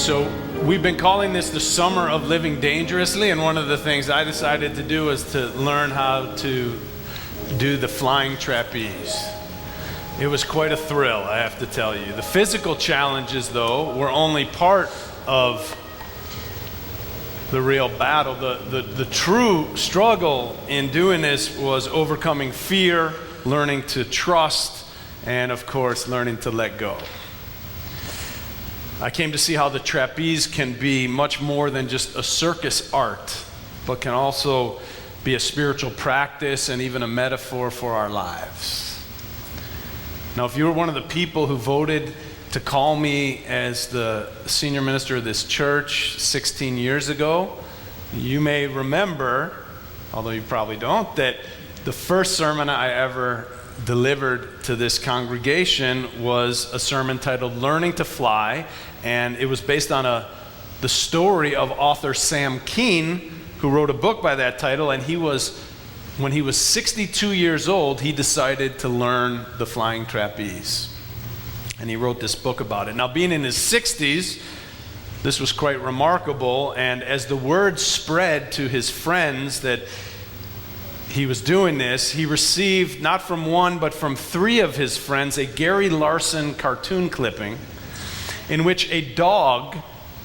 So we've been calling this the summer of living dangerously, and one of the things I decided to do was to learn how to do the flying trapeze. It was quite a thrill, I have to tell you. The physical challenges, though, were only part of the real battle. The true struggle in doing this was overcoming fear, learning to trust, and of course, learning to let go. I came to see how the trapeze can be much more than just a circus art, but can also be a spiritual practice and even a metaphor for our lives. Now, if you were one of the people who voted to call me as the senior minister of this church 16 years ago, you may remember, although you probably don't, that the first sermon I ever delivered to this congregation was a sermon titled Learning to Fly, and it was based on the story of author Sam Keen, who wrote a book by that title, and when he was 62 years old, he decided to learn the flying trapeze. And he wrote this book about it. Now, being in his 60s, this was quite remarkable, and as the word spread to his friends that he was doing this, he received, not from one, but from three of his friends, a Gary Larson cartoon clipping in which a dog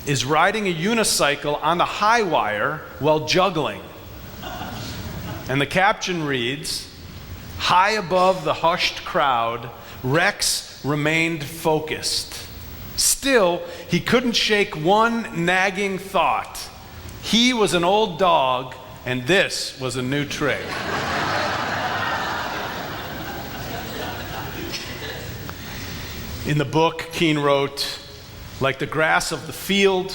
is riding a unicycle on the high wire while juggling. And the caption reads, "High above the hushed crowd, Rex remained focused. Still, he couldn't shake one nagging thought. He was an old dog, and this was a new trick." In the book, Keen wrote, "Like the grass of the field,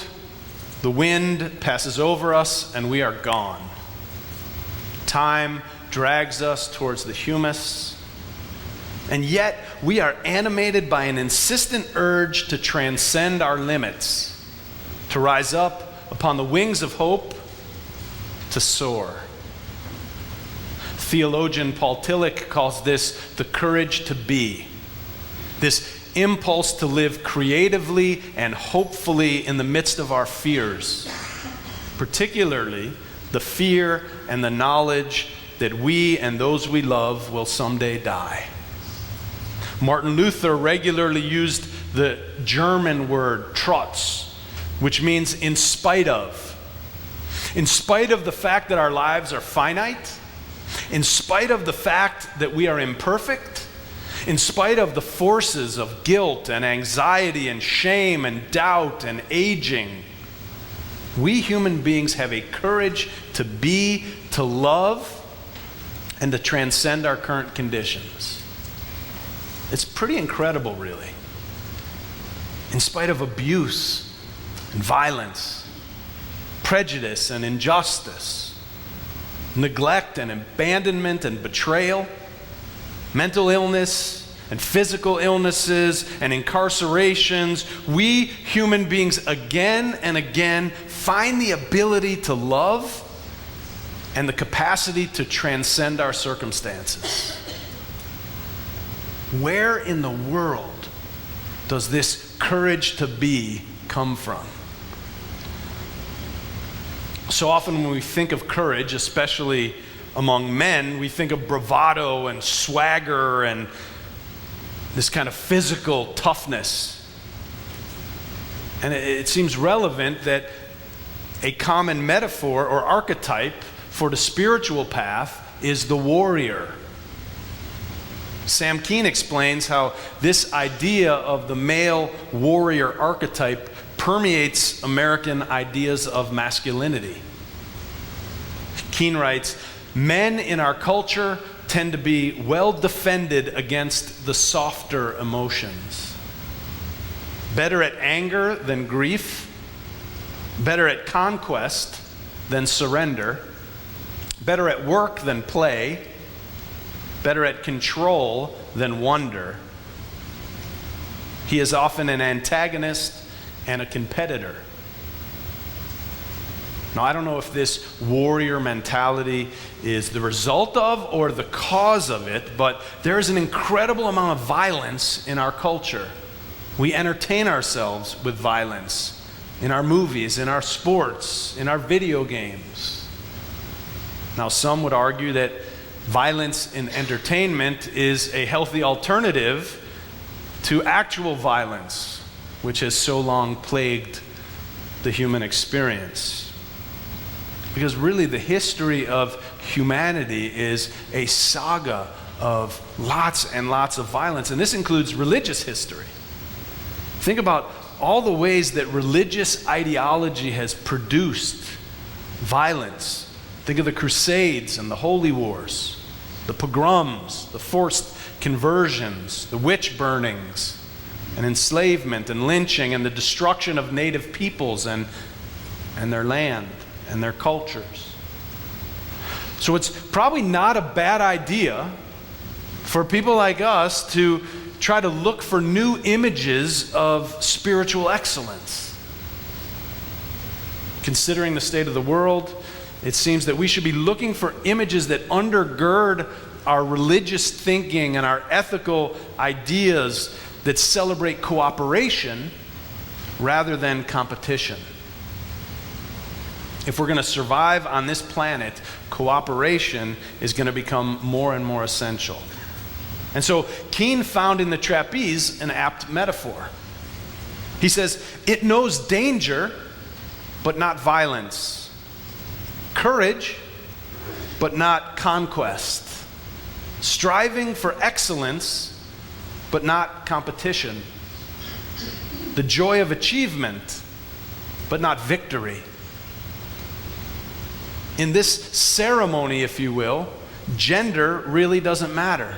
the wind passes over us and we are gone. Time drags us towards the humus, and yet we are animated by an insistent urge to transcend our limits, to rise up upon the wings of hope, to soar." Theologian Paul Tillich calls this the courage to be, this impulse to live creatively and hopefully in the midst of our fears, particularly the fear and the knowledge that we and those we love will someday die. Martin Luther regularly used the German word trotz, which means in spite of. In spite of the fact that our lives are finite, in spite of the fact that we are imperfect, in spite of the forces of guilt and anxiety and shame and doubt and aging, we human beings have a courage to be, to love, and to transcend our current conditions. It's pretty incredible, really. In spite of abuse and violence, prejudice and injustice, neglect and abandonment and betrayal, mental illness and physical illnesses and incarcerations, we human beings again and again find the ability to love and the capacity to transcend our circumstances. Where in the world does this courage to be come from? So often when we think of courage, especially among men, we think of bravado and swagger and this kind of physical toughness. And it seems relevant that a common metaphor or archetype for the spiritual path is the warrior. Sam Keen explains how this idea of the male warrior archetype permeates American ideas of masculinity. Keen writes, "Men in our culture tend to be well defended against the softer emotions. Better at anger than grief, better at conquest than surrender, better at work than play, better at control than wonder. He is often an antagonist and a competitor." Now, I don't know if this warrior mentality is the result of or the cause of it, but there is an incredible amount of violence in our culture. We entertain ourselves with violence. in our movies, in our sports, in our video games. Now, some would argue that violence in entertainment is a healthy alternative to actual violence, which has so long plagued the human experience. Because really, the history of humanity is a saga of lots and lots of violence, and this includes religious history. Think about all the ways that religious ideology has produced violence. Think of the Crusades and the Holy Wars, the pogroms, the forced conversions, the witch burnings, and enslavement and lynching and the destruction of native peoples and their land and their cultures. So it's probably not a bad idea for people like us to try to look for new images of spiritual excellence. Considering the state of the world, it seems that we should be looking for images that undergird our religious thinking and our ethical ideas that celebrate cooperation rather than competition. If we're going to survive on this planet, cooperation is going to become more and more essential. And so Keene found in the trapeze an apt metaphor. He says, it knows danger, but not violence. Courage, but not conquest. Striving for excellence, but not competition. The joy of achievement, but not victory. In this ceremony, if you will, gender really doesn't matter,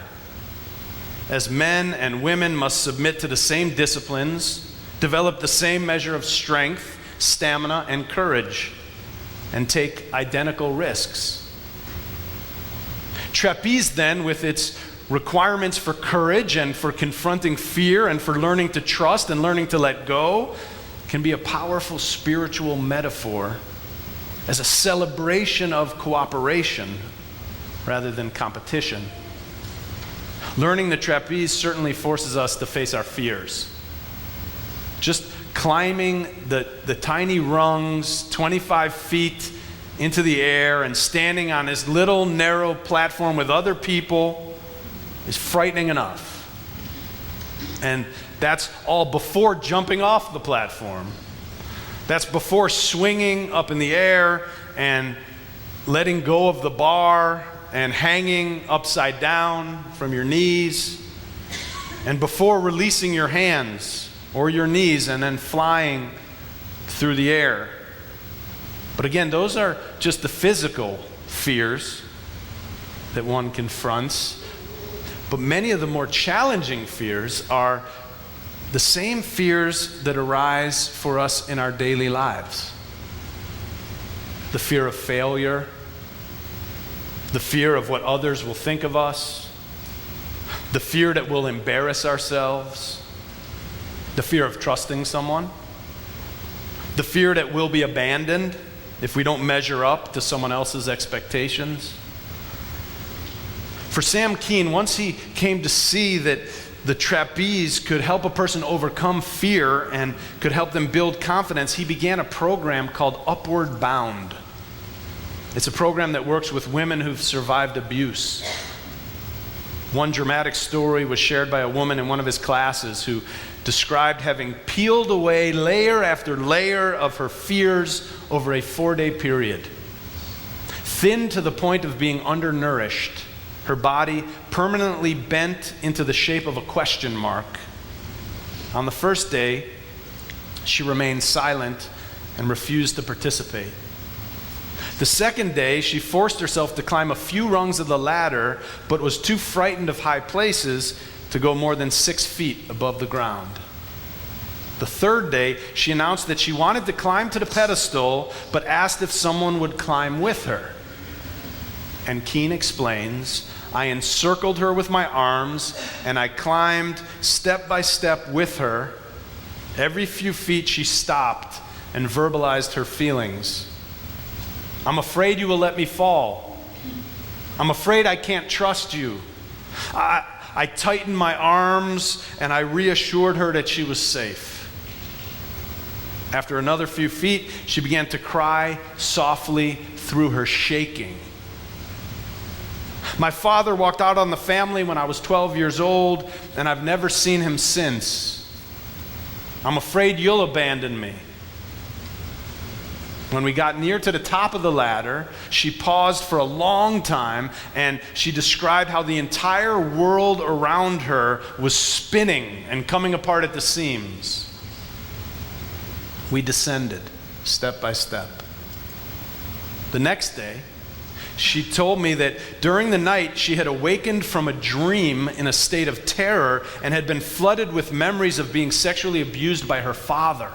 as men and women must submit to the same disciplines, develop the same measure of strength, stamina, and courage, and take identical risks. Trapeze, then, with its requirements for courage and for confronting fear and for learning to trust and learning to let go, can be a powerful spiritual metaphor as a celebration of cooperation rather than competition. Learning the trapeze certainly forces us to face our fears. Just climbing the tiny rungs 25 feet into the air and standing on this little narrow platform with other people is frightening enough. And that's all before jumping off the platform. That's before swinging up in the air and letting go of the bar and hanging upside down from your knees, and before releasing your hands or your knees and then flying through the air. But again, those are just the physical fears that one confronts. But many of the more challenging fears are the same fears that arise for us in our daily lives. The fear of failure, the fear of what others will think of us, the fear that we'll embarrass ourselves, the fear of trusting someone, the fear that we'll be abandoned if we don't measure up to someone else's expectations. For Sam Keene, once he came to see that the trapeze could help a person overcome fear and could help them build confidence, he began a program called Upward Bound. It's a program that works with women who've survived abuse. One dramatic story was shared by a woman in one of his classes who described having peeled away layer after layer of her fears over a 4-day period. Thin to the point of being undernourished, her body permanently bent into the shape of a question mark. On the first day, she remained silent and refused to participate. The second day, she forced herself to climb a few rungs of the ladder, but was too frightened of high places to go more than 6 feet above the ground. The third day, she announced that she wanted to climb to the pedestal, but asked if someone would climb with her. And Keene explains, I encircled her with my arms, and I climbed step by step with her. Every few feet she stopped and verbalized her feelings. I'm afraid you will let me fall. I'm afraid I can't trust you. I tightened my arms and I reassured her that she was safe. After another few feet, she began to cry softly through her shaking. My father walked out on the family when I was 12 years old, and I've never seen him since. I'm afraid you'll abandon me. When we got near to the top of the ladder, she paused for a long time, and she described how the entire world around her was spinning and coming apart at the seams. We descended, step by step. The next day, she told me that during the night she had awakened from a dream in a state of terror and had been flooded with memories of being sexually abused by her father.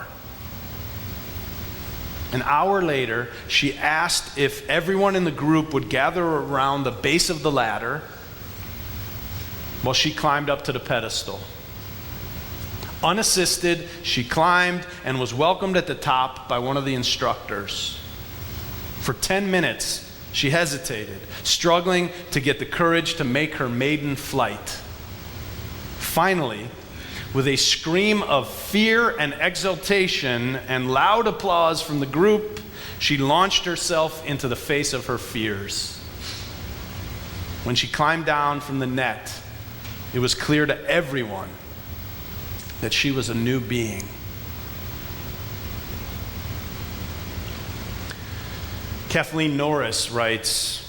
An hour later, she asked if everyone in the group would gather around the base of the ladder while she climbed up to the pedestal. Unassisted, she climbed and was welcomed at the top by one of the instructors. For 10 minutes, she hesitated, struggling to get the courage to make her maiden flight. Finally, with a scream of fear and exultation and loud applause from the group, she launched herself into the face of her fears. When she climbed down from the net, it was clear to everyone that she was a new being. Kathleen Norris writes,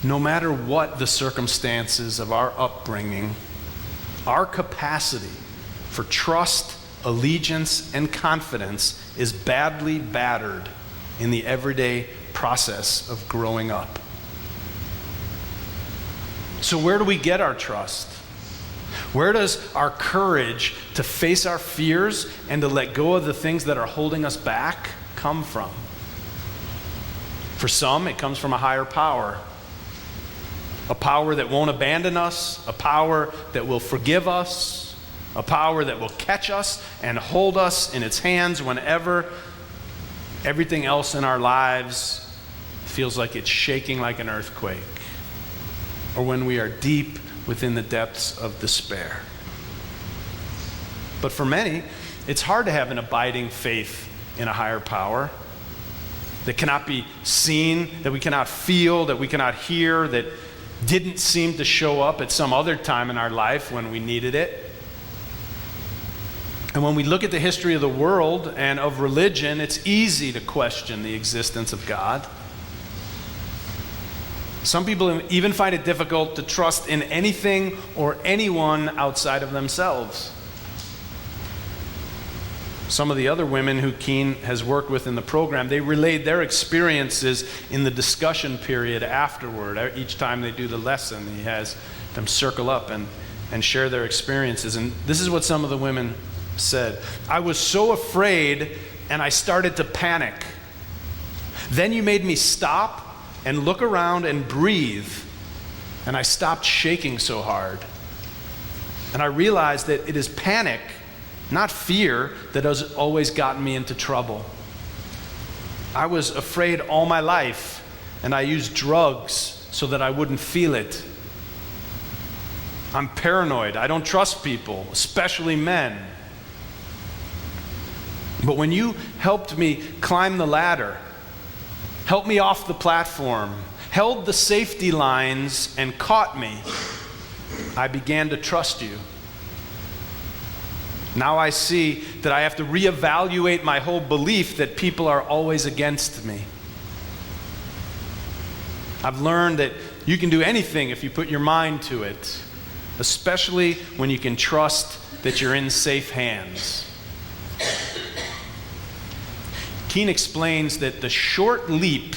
"No matter what the circumstances of our upbringing, our capacity for trust, allegiance, and confidence is badly battered in the everyday process of growing up." So where do we get our trust? Where does our courage to face our fears and to let go of the things that are holding us back come from? For some, it comes from a higher power. A power that won't abandon us, a power that will forgive us, a power that will catch us and hold us in its hands whenever everything else in our lives feels like it's shaking like an earthquake, or when we are deep within the depths of despair. But for many, it's hard to have an abiding faith in a higher power that cannot be seen, that we cannot feel, that we cannot hear, that didn't seem to show up at some other time in our life when we needed it. And when we look at the history of the world and of religion, it's easy to question the existence of God. Some people even find it difficult to trust in anything or anyone outside of themselves. Some of the other women who Keen has worked with in the program, they relayed their experiences in the discussion period afterward. Each time they do the lesson, he has them circle up and share their experiences. And this is what some of the women said. "I was so afraid and I started to panic. Then you made me stop and look around and breathe, and I stopped shaking so hard. And I realized that it is panic, not fear, that has always gotten me into trouble. I was afraid all my life, and I used drugs so that I wouldn't feel it. I'm paranoid. I don't trust people, especially men. But when you helped me climb the ladder, helped me off the platform, held the safety lines, and caught me, I began to trust you. Now I see that I have to reevaluate my whole belief that people are always against me. I've learned that you can do anything if you put your mind to it, especially when you can trust that you're in safe hands." Keen explains that the short leap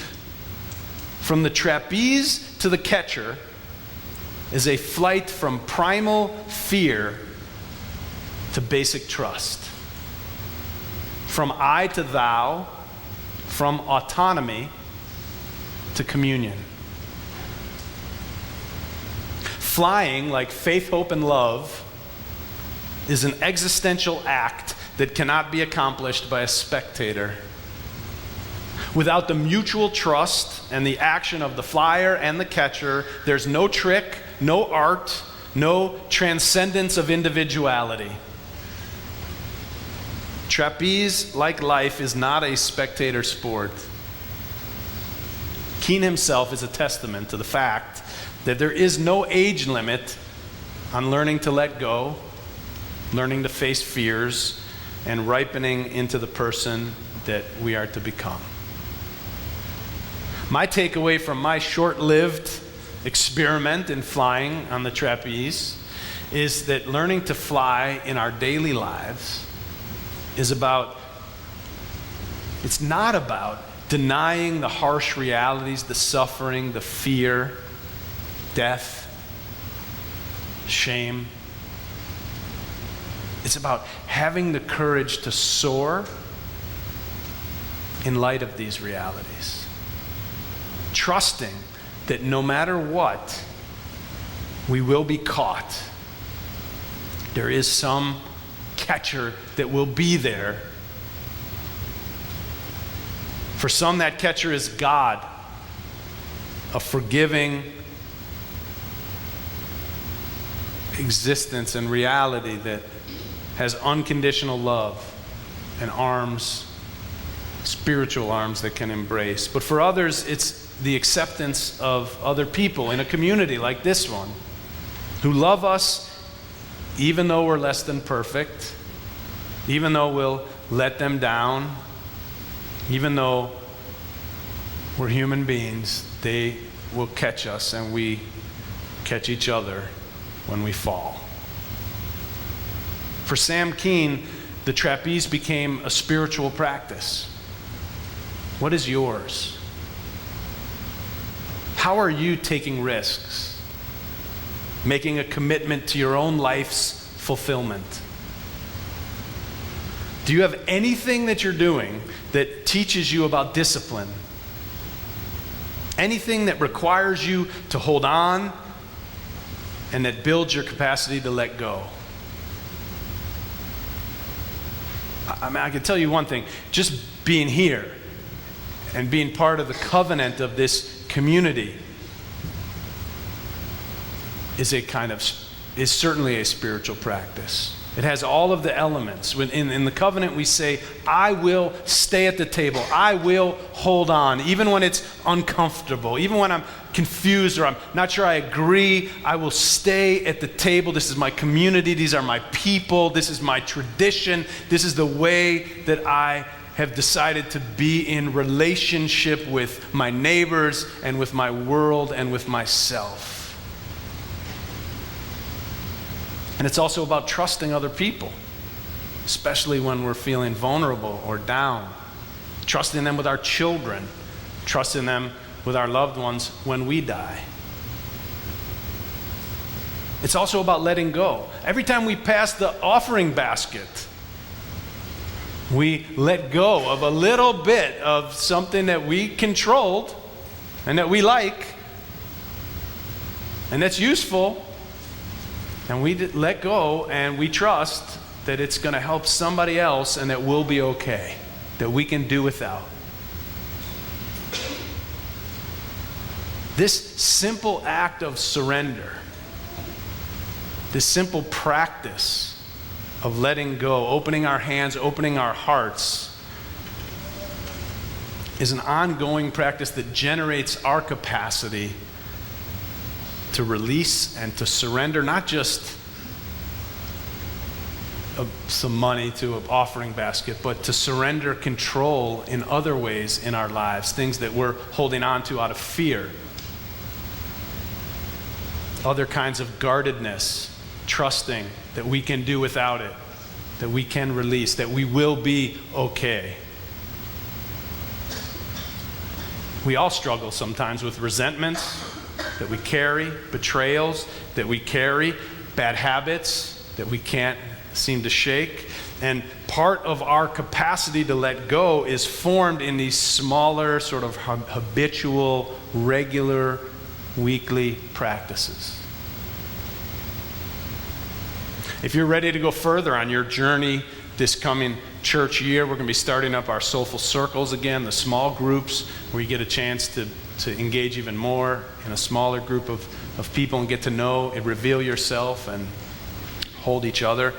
from the trapeze to the catcher is a flight from primal fear to basic trust. From I to thou, from autonomy to communion. Flying, like faith, hope, and love, is an existential act that cannot be accomplished by a spectator. Without the mutual trust and the action of the flyer and the catcher, there's no trick, no art, no transcendence of individuality. Trapeze, like life, is not a spectator sport. Keen himself is a testament to the fact that there is no age limit on learning to let go, learning to face fears, and ripening into the person that we are to become. My takeaway from my short-lived experiment in flying on the trapeze is that learning to fly in our daily lives is it's not about denying the harsh realities, the suffering, the fear, death, shame. It's about having the courage to soar in light of these realities. Trusting that no matter what, we will be caught. There is some catcher that will be there. For some, that catcher is God, a forgiving existence and reality that has unconditional love and arms, spiritual arms that can embrace. But for others, it's the acceptance of other people in a community like this one who love us even though we're less than perfect, even though we'll let them down, even though we're human beings. They will catch us and we catch each other when we fall. For Sam Keen, the trapeze became a spiritual practice. What is yours? How are you taking risks, making a commitment to your own life's fulfillment? Do you have anything that you're doing that teaches you about discipline? Anything that requires you to hold on and that builds your capacity to let go? I can tell you one thing, just being here and being part of the covenant of this community is certainly a spiritual practice. It has all of the elements. In the covenant we say, I will stay at the table. I will hold on, even when it's uncomfortable, even when I'm confused or I'm not sure I agree. I will stay at the table. This is my community. These are my people. This is my tradition. This is the way that I have decided to be in relationship with my neighbors and with my world and with myself. And it's also about trusting other people, especially when we're feeling vulnerable or down. Trusting them with our children, trusting them with our loved ones when we die. It's also about letting go. Every time we pass the offering basket, we let go of a little bit of something that we controlled and that we like and that's useful. And we let go and we trust that it's going to help somebody else and that we'll be okay, that we can do without. This simple act of surrender, this simple practice of letting go, opening our hands, opening our hearts, is an ongoing practice that generates our capacity to release and to surrender, not just some money to an offering basket, but to surrender control in other ways in our lives, things that we're holding on to out of fear. Other kinds of guardedness, trusting that we can do without it, that we can release, that we will be okay. We all struggle sometimes with resentments that we carry, betrayals that we carry, bad habits that we can't seem to shake. And part of our capacity to let go is formed in these smaller, sort of habitual, regular, weekly practices. If you're ready to go further on your journey this coming church year, we're going to be starting up our Soulful Circles again, the small groups where you get a chance to engage even more in a smaller group of people and get to know and reveal yourself and hold each other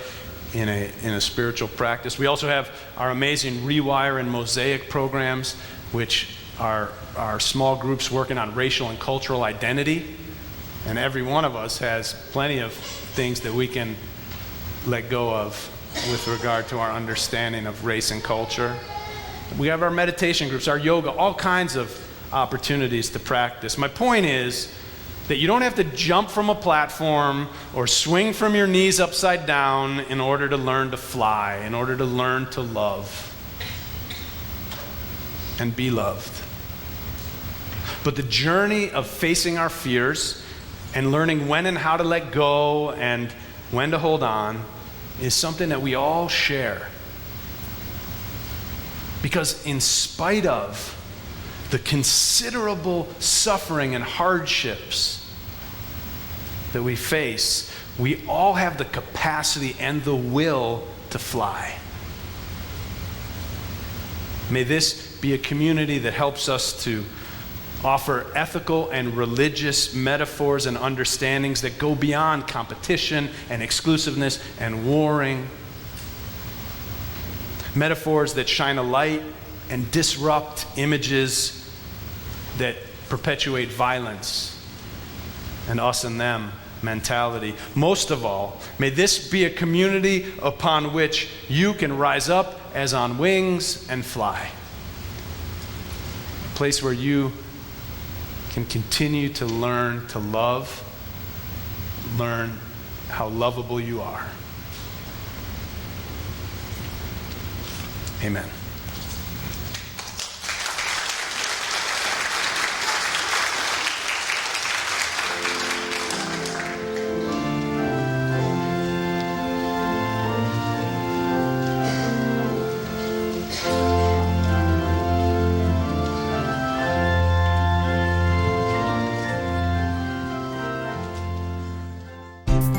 in a spiritual practice. We also have our amazing Rewire and Mosaic programs, which are small groups working on racial and cultural identity. And every one of us has plenty of things that we can let go of with regard to our understanding of race and culture. We have our meditation groups, our yoga, all kinds of opportunities to practice. My point is that you don't have to jump from a platform or swing from your knees upside down in order to learn to fly, in order to learn to love and be loved. But the journey of facing our fears and learning when and how to let go and when to hold on is something that we all share. Because in spite of the considerable suffering and hardships that we face, we all have the capacity and the will to fly. May this be a community that helps us to offer ethical and religious metaphors and understandings that go beyond competition and exclusiveness and warring. Metaphors that shine a light and disrupt images that perpetuate violence and us and them mentality. Most of all, may this be a community upon which you can rise up as on wings and fly. A place where you can continue to learn to love, learn how lovable you are. Amen.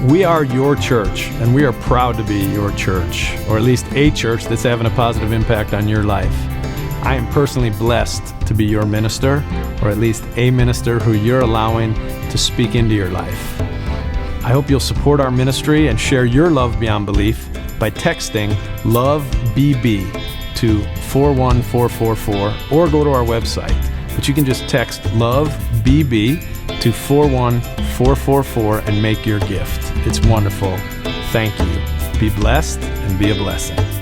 We are your church, and we are proud to be your church, or at least a church that's having a positive impact on your life. I am personally blessed to be your minister, or at least a minister who you're allowing to speak into your life. I hope you'll support our ministry and share your love beyond belief by texting LOVEBB to 41444 or go to our website. But you can just text LOVEBB to 41444 and make your gift. It's wonderful. Thank you. Be blessed and be a blessing.